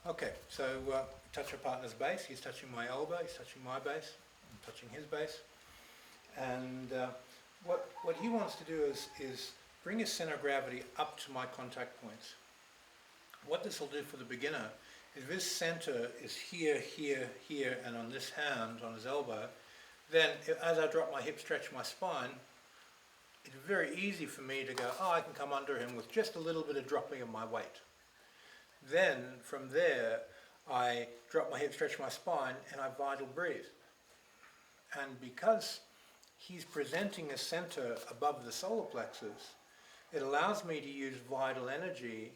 Okay, so touch our partner's base. He's touching my elbow, he's touching my base, I'm touching his base. And what he wants to do is bring his center of gravity up to my contact points. What this will do for the beginner is if his center is here, here, here, and on this hand, on his elbow, then as I drop my hip, stretch my spine, it's very easy for me to go, oh, I can come under him with just a little bit of dropping of my weight. Then from there, I drop my hip, stretch my spine, and I vital breathe. And because he's presenting a center above the solar plexus, it allows me to use vital energy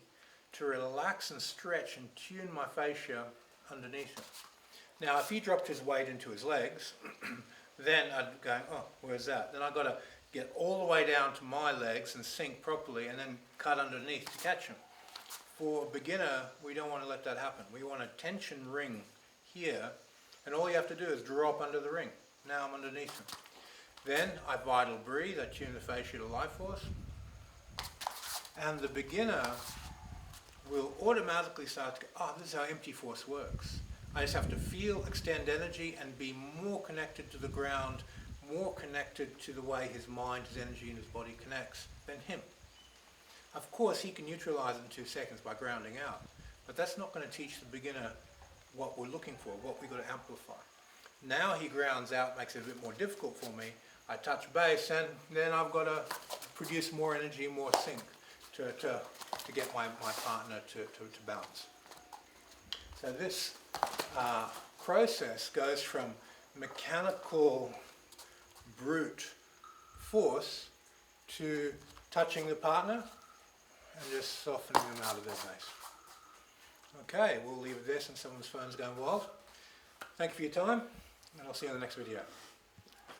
to relax and stretch and tune my fascia underneath him. Now, if he dropped his weight into his legs, then I'd go, oh, where's that? Then I've got to get all the way down to my legs and sink properly and then cut underneath to catch him. For a beginner, we don't want to let that happen. We want a tension ring here, and all you have to do is drop under the ring. Now I'm underneath him. Then I vital breathe, I tune the fascia to life force, and the beginner will automatically start to go, oh, this is how empty force works. I just have to feel, extend energy, and be more connected to the ground, more connected to the way his mind, his energy, and his body connects than him. Of course, he can neutralize it in 2 seconds by grounding out, but that's not going to teach the beginner what we're looking for, what we've got to amplify. Now he grounds out, makes it a bit more difficult for me. I touch base, and then I've got to produce more energy, more sync to get my partner to balance. So this process goes from mechanical brute force to touching the partner and just softening them out of their base. Okay, we'll leave it there since someone's phone's going wild. Thank you for your time, and I'll see you in the next video.